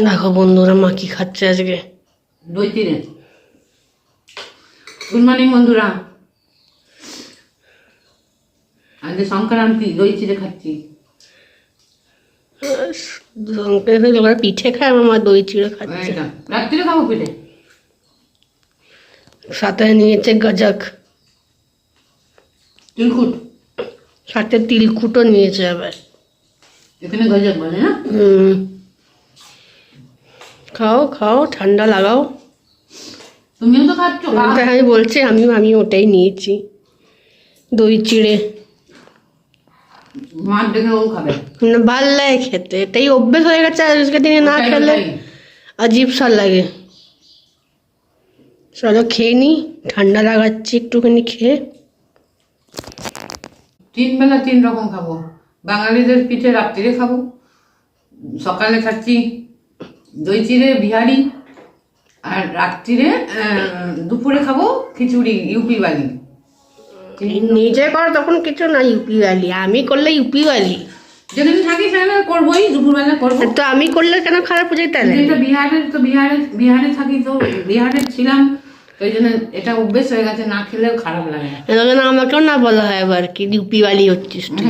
দেখো বন্ধুরা মা কি খাচ্ছে আজকে। দই চিড়ে। গুড মর্নিং বন্ধুরা, আজকে সংক্রান্তি, দই চিড়ে খাচ্ছি। ওরা পিঠে খায়, আমার মা দই চিড়ে খাচ্ছে। রাত্রিরে খাবো পিঠে। সাথে নিয়েছে গজক, তিলকুট, সাথে তিলকুটও নিয়েছে আবার। এখানে গজক বলে না? খাও খাও, ঠান্ডা লাগাও। তুমিও তো খাচ্ছ। আমি বলছি আমি ওটাই নিয়েছি, দই চিড়ে। মার দেখে ও খাবে না, ভাল লাগে খেতে, এটাই অভ্যেস হয়ে গেছে। আজকের দিনে না খেলে আজীব সা লাগে। চলো খেয়ে নি, ঠান্ডা লাগাচ্ছি একটুখানি খেয়ে। 3 বেলা 3 রকম খাবো। বাঙালিদের পিঠে রাত্রিরে খাবো, সকালে খাচ্ছি দই চিড়ে বিহারি, আর রাত্রিরে দুপুরে খাবো খিচুড়ি ইউপি বালি। নিজে করো তখন কিছু না, ইউপি বালি। আমি করলে ইউপি বালি, যেখানে থাকি সেখানে করবোই, দুপুরবেলা করবো। তো আমি করলে কেন খারাপ বুঝাই? তাহলে এটা বিহারে থাকি, তো বিহারে ছিলাম, ওই জন্য এটা অভ্যেস হয়ে গেছে, না খেলেও খারাপ লাগে না। এই জন্য আমাকেও না বলা হয় আবার কি ইউপি বালি হচ্ছিস তুই।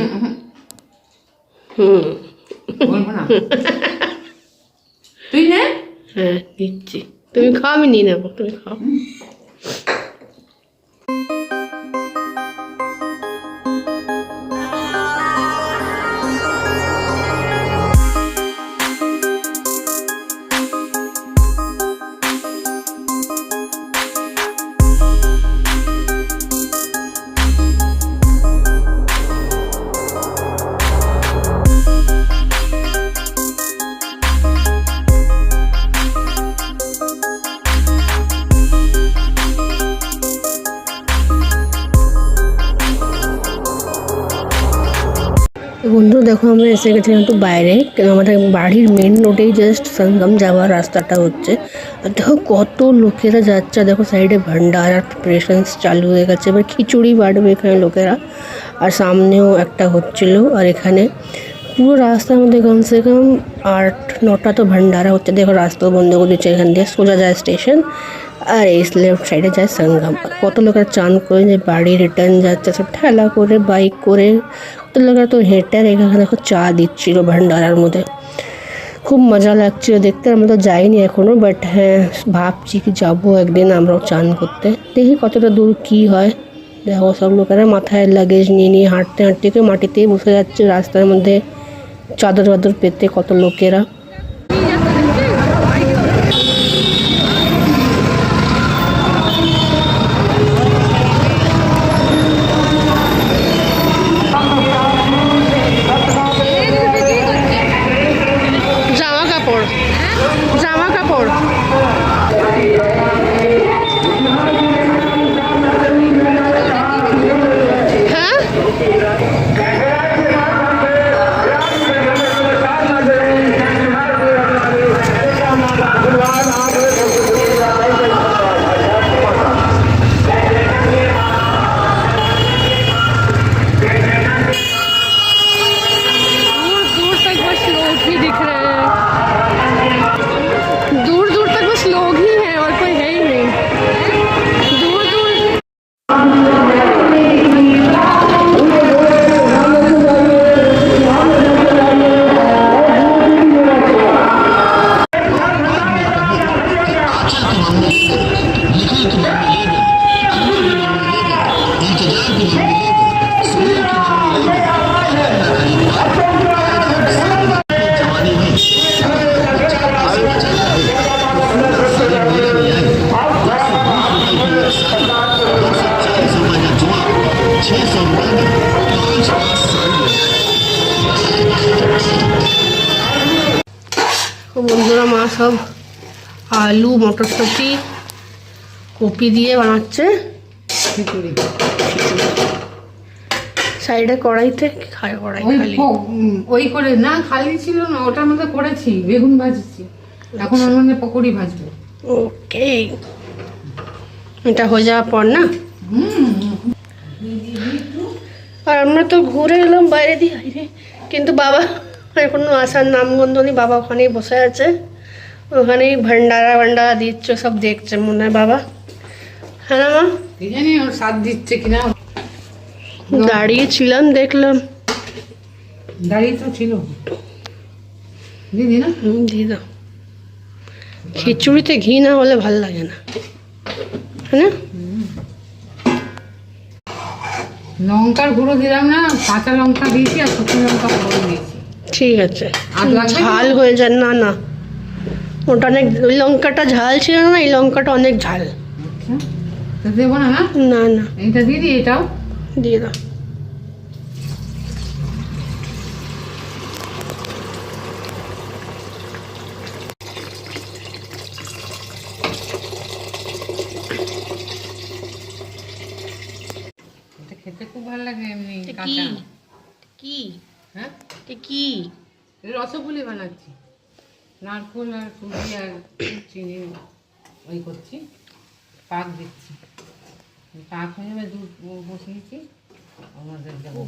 বলবো না। তুই নে। হ্যাঁ দিচ্ছি, তুমি খাও, আমি নিয়ে নেবো, তুমি খাও। বন্ধু দেখো, আমরা এসে গেছিলাম একটু বাইরে, আমাদের বাড়ির মেন রোডেই জাস্ট সঙ্গম যাওয়ার রাস্তাটা হচ্ছে। আর দেখো কত লোকেরা যাচ্ছে, দেখো সাইডে ভান্ডার আর প্রিপারেশনস চালু হয়ে গেছে, এবার খিচুড়ি বাড়বে এখানে লোকেরা। আর সামনেও একটা হচ্ছিল, আর এখানে পুরো রাস্তার মধ্যে কমসে কম 8-9টা তো ভান্ডারা হচ্ছে। দেখো রাস্তাও বন্ধ করে দিচ্ছে, এখান দিয়ে সোজা যায় স্টেশন, আর এই লেফট সাইডে যায় সঙ্গম। কত লোকের চান করে যে বাড়ি রিটার্ন যাচ্ছে, সব ঠেলা করে বাইক করে, কত লোকেরা তো হেঁটে। আর এখানে দেখো চা দিচ্ছিল ভান্ডারার মধ্যে, খুব মজা লাগছিল দেখতে। আমরা তো যাইনি এখনও, বাট হ্যাঁ ভাবছি কি যাবো একদিন আমরাও চান করতে। দেখি কতটা দূর কি হয়। দেখো সব লোকেরা মাথায় লাগেজ নিয়ে নিয়ে হাঁটতে হাঁটতে কেউ মাটিতেই বসে যাচ্ছে রাস্তার মধ্যে, চাদর বাদর পেতে কত লোকেরা। জামা কাপড় হ্যাঁ, বন্ধুরা মা সব আলু মটরশুঁটি কপি দিয়ে বানাচ্ছে খিচুড়ি। সাইডে কড়াইতে খায়, কড়াই খালি ওই করে না, খালি ছিল না, ওটার মধ্যে করেছি বেগুন ভাজছি, এখন ওর মধ্যে পকোড়ি ভাজবো। ওকে, এটা হয়ে যাওয়ার পর না। আর আমরা তো ঘুরে এলাম বাইরে দিয়ে, কিন্তু বাবা এখনো আসার নামগন্ধ নেই। বাবা ওখানেই বসে আছে, ওখানেই ভান্ডারা ভান্ডারা দিচ্ছ, সব দেখছে মনে হয় বাবা। হ্যাঁ না মা? কি জানি ওর স্বাদ দিচ্ছে কিনা। দাঁড়িয়ে ছিলাম, দেখলাম। দাঁড়িয়ে তো ছিল দিদি না। দিয়ে দাও। খিচুড়িতে ঘি না হলে ভাল লাগে না, হ্যাঁ না? লঙ্কার গুঁড়ো দিলাম না, কাঁচা লঙ্কা দিয়েছি আর শুকনো লঙ্কা গুঁড়ো দিয়েছি। ঠিক আছে। আর লাগবে কি? ঝাল হয়ে যায় না, না ওটা অনেক, ওই লঙ্কাটা ঝাল ছিল না, এই লঙ্কাটা অনেক ঝাল। আচ্ছা, তো দেবো না না? না না, এইটা দিয়ে দিই, এটাও দিয়ে দাও। এটা খেতে খুব ভালো লাগে এমনি কি কাঁচা। কি হ্যাঁ, কি? রসপুলি বানাচ্ছি, নারকেল আর সুজি আর চিনি ওই করছি, পাক দিচ্ছি। পাক হয়ে যাবে, দুধ বসিয়েছি, আমাদের দেবো।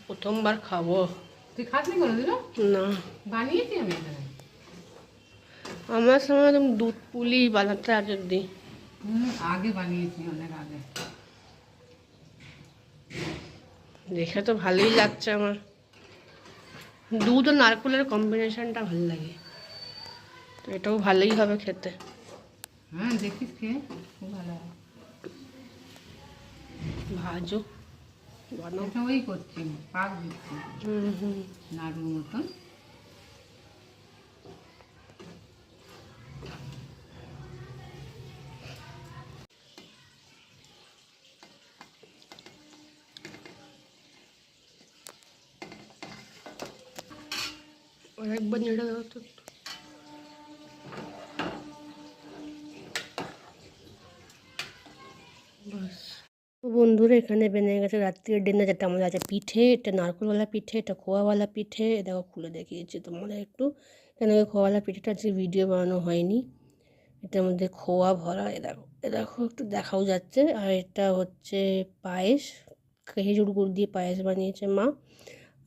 প্রথমবার খাবো। তুই খাসনি করে দিল? না, বানিয়েছি আমি এখানে। আমার সময় তুমি দুধ পুলি বানাতে আগে দিই। আগে বানিয়েছি, অনেক আগে। দেখে তো ভালোই লাগছে আমার। দুধ আর নারকেলের কম্বিনেশনটা ভালো লাগে, তো এটাও ভালোই হবে খেতে। হ্যাঁ, দেখিস খেয়ে, খুব ভালো হয়। ভাজো, বানাও। এটা ওই করছি, পাক দিচ্ছি হুম। নাড়ুর মতন। আর একবার নেড়ে দাও তো। বাস। তো বন্ধুরা, এখানে বেনে গেছে রাত্রির ডিনার, যেটা আমাদের আছে পিঠে। এটা নারকেলওয়ালা পিঠে, এটা খোয়াওয়ালা পিঠে। এ দেখো খুলে দেখিয়েছি তোমাদের একটু। কেন খোয়াওয়ালা পিঠেটা যে ভিডিও বানানো হয়নি। এটার মধ্যে খোয়া ভরা, এ দেখো একটু দেখাও যাচ্ছে। আর এটা হচ্ছে পায়েস, খেজুর গুড় দিয়ে পায়েস বানিয়েছে মা।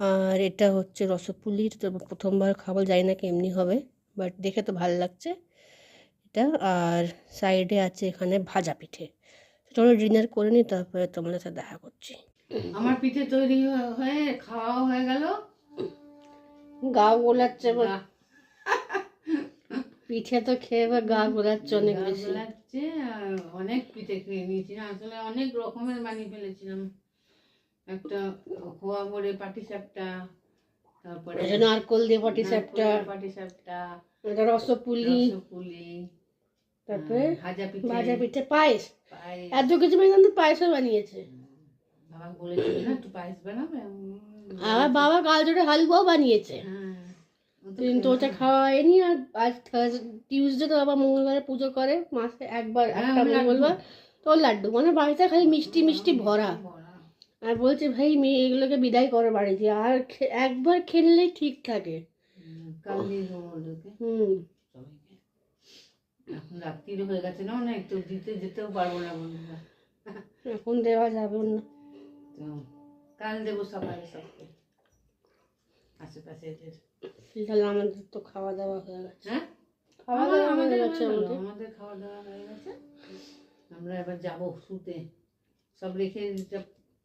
আর এটা হচ্ছে রসপুলি, এটা তো প্রথমবার খাবো, জানি না কেমনি হবে, বাট দেখে তো ভালো লাগছে এটা। আর সাইডে আছে এখানে ভাজা পিঠে। চলো ডিনার করে নিই, তারপরে তোমাদের সাথে দেখা করছি। আমার পিঠে তৈরি হয়ে খাওয়াও হয়ে গেল। গা গোলাচ্ছে, গা- পিঠে তো খেয়ে এবার গা গোলাচ্ছে অনেক গা বেশি। গোলাচ্ছে, আর অনেক পিঠে খেয়ে নিয়েছি না, আসলে অনেক রকমের বানিয়ে ফেলেছিলাম। একটা খোয়া ভরে পাটিসাপটা, তারপরে এটা নারকল দিয়ে পাটিসাপটা, পাটিসাপটা, এটা রসপুলি, রসপুলি, তারপরে ভাজা পিঠে, ভাজা পিঠে, পায়েস। পায়েস। এত কিছু বানিয়ে পায়েসও বানিয়েছে। বাবা বলেছিল না একটু পায়েস বানাবে। আর বাবা কাল জোরে হালুয়াও বানিয়েছে, হ্যাঁ, কিন্তু ওটা খাওয়া হয়নি। আর আজ টিউসডে তো বাবা মঙ্গলবারে পুজো করে, মাসে একবার, একটা মঙ্গলবার। তো লাড্ডু মানে বাড়িতে খালি মিষ্টি মিষ্টি ভরা। আর বলছে ভাই মেয়ে এগুলোকে বিদায় করো বাড়িতে, আর একবার খেললেই ঠিক থাকে। কাল দিয়ে দেবো ওদেরকে হুম। সবাইকে। এখন রাত্রির হয়ে গেছে না, অনেক তো দিতে যেতেও পারবো না বন্ধুরা। এখন দেওয়া যাবে না, তো কাল দেবো সকালে সবকে, আশেপাশে এদের। তাহলে আমাদের তো খাওয়া দাওয়া হয়ে গেছে। হ্যাঁ, খাওয়া দাওয়া হয়ে আমাদের গেছে আমাদের। আমাদের খাওয়া দাওয়া হয়ে গেছে। আমরা এবার যাবো শুতে। সব রেখে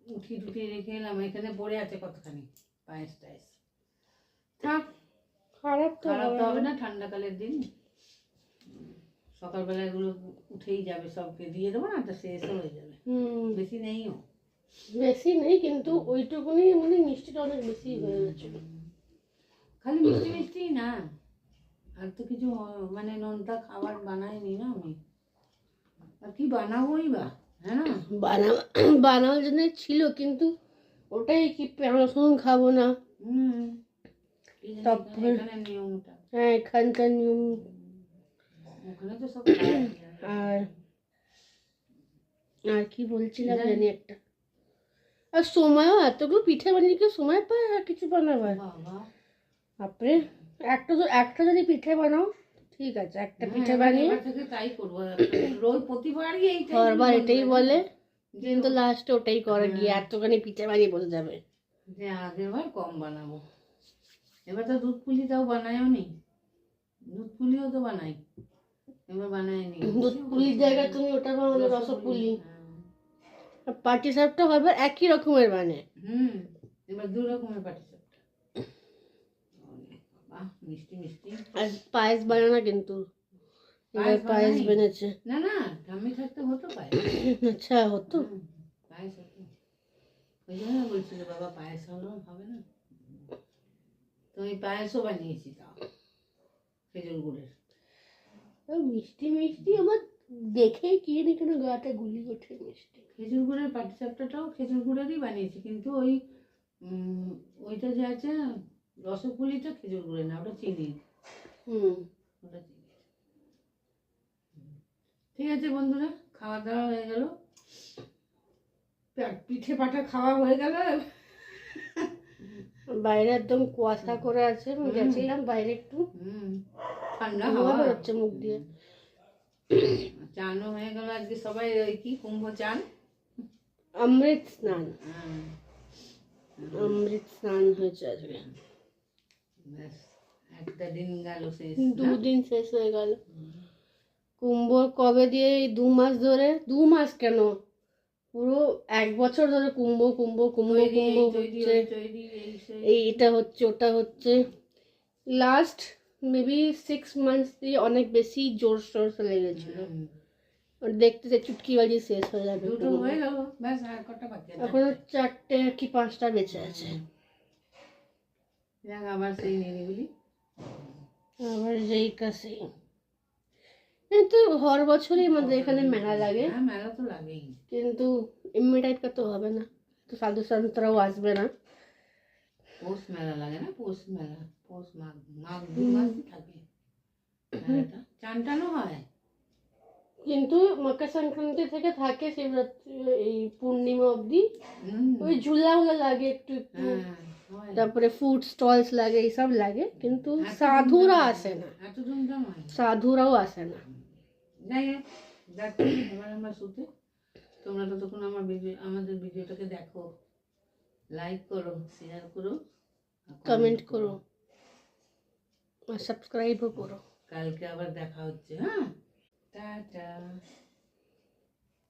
উঠি টুটি রেখে এলাম, এখানে পড়ে আছে কতখানি পায়েস টায়েস। থাক, খারাপ তো খারাপ তো হবে না, ঠান্ডাকালের দিন। সকালবেলা এগুলো উঠেই যাবে, সবকে দিয়ে দেবো না, তো শেষও হয়ে যাবে। বেশি নেইও, বেশি নেই, কিন্তু ওইটুকুনি মানে মিষ্টিটা অনেক বেশি হয়ে গেছিল। খালি মিষ্টি মিষ্টি না, আর তো কিছু মানে নোনতা খাবার বানাইনি না আমি। আর কি বানাবোই বা, হ্যাঁ না। বানানোর জন্য ছিল, কিন্তু ওটাই কি রসুন খাবো না। তারপরে এখানে নিয়মটা, হ্যাঁ, এখানকার নিয়ম। ওখানে তো সব আর আর কি বলছিলাম জানি একটা। আর সময়ও, এতগুলো পিঠে বানিয়ে কি সময় পায় আর কিছু বানাবার? বাবা, তারপরে একটা যদি পিঠে বানাও ঠিক আছে, একটা পিঠে বানিয়ে এবার থেকে তাই করবো। রোজ প্রতিবারই এইটাই বারবার এটাই বলে, কিন্তু লাস্টে ওটাই করে গিয়ে এতখানি পিঠে বানিয়ে বসে যাবে যে আগের বার কম বানাবো। এবার তো দুধ পুলিটাও বানায়ও নি, দুধ পুলিও তো বানাই, এবার বানাইনি। দুধ পুলির জায়গায় তুমি ওটা বানালে রসপুলি। হ্যাঁ। পাটি সাপটা হবে একই রকমের মানে। এবার দু রকমের পাটিসাপটা। বাহ, মিষ্টি মিষ্টি। আর পায়েস বানানো কিন্তু এবার পায়েস বানাই? বেনেছে। না না, ঠাম্মি থাকতে হতো পায়েস। আচ্ছা হতো। পায়েস হতো, ওই জন্য বলছিল বাবা পায়েস হলো হবে না, তো আমি পায়েসও বানিয়েছি, তাও খেজুর গুড়ের। মিষ্টি মিষ্টি আমার দেখেই কি জানি কেন গাটা গুলি ওঠে মিষ্টি। খেজুর গুড়ের পাটিসাপটাটাও খেজুর গুড়েরই বানিয়েছি, কিন্তু ওইটা যে আছে রসপুলিটা খেজুর গুড়ের না, ওটা চিনি। ওটা চিনি। ঠিক আছে বন্ধুরা, খাওয়া দাওয়া হয়ে গেল, পিঠে পাঠা খাওয়া হয়ে গেল। বাইরে একদম কুয়াশা করে আছে, আমি গেছিলাম বাইরে একটু, ঠান্ডা হাওয়া হাওয়া বেরোচ্ছে মুখ দিয়ে। চানও হয়ে গেল আজকে, সবাই ওই কি কুম্ভ চান, অমৃত স্নান, অমৃত স্নান হয়েছে আজকে। ব্যাস একটা দিন গেল শেষ। দুদিন শেষ হয়ে গেল। কুম্ভ কবে দিয়ে এই 2 মাস ধরে, 2 মাস কেন পুরো 1 বছর ধরে কুম্ভ কুম্ভ কুম্ভ কুম্ভ হচ্ছে। এই এটা হচ্ছে ওটা হচ্ছে, লাস্ট মেবি 6 মান্থস দিয়ে অনেক বেশি জোর সোর লেগেছিল। দেখতে চুটকি বাজি শেষ হয়ে যাবে। দুটো হয়ে গেল, ব্যাস আর কটা বাকি আছে? এখনো 4টে কি 5টা বেঁচে আছে। যাক, আবার সেই নিরিবিলি, আবার যেই কাছে কিন্তু হর বছরই আমাদের এখানে মেলা লাগে। হ্যাঁ মেলা তো লাগেই, কিন্তু এমনি টাইপটা তো হবে না, তো সাধু সন্তরাও আসবে না। পৌষ মেলা লাগে না, পৌষ মেলা, পৌষ মাঘ, মাঘ 2 মাসই থাকে মেলাটা, চান টানও হয়। কিন্তু মকর সংক্রান্তি থেকে থাকে শিবরাত্রি, এই পূর্ণিমা অবধি ওই ঝুলা উলা লাগে একটু একটু, তারপরে ফুড স্টলস লাগে, এইসব লাগে, কিন্তু সাধুরা আসে না, এত ধুমধাম হয়? সাধুরাও আসে না। যাই হোক, যাচ্ছি এবার আমরা শুতে। তোমরা ততক্ষণ আমাদের ভিডিওটাকে দেখো, লাইক করো, শেয়ার করো, কমেন্ট করো আর সাবস্ক্রাইবও করো। কালকে আবার দেখা হচ্ছে। হ্যাঁ, টাটা।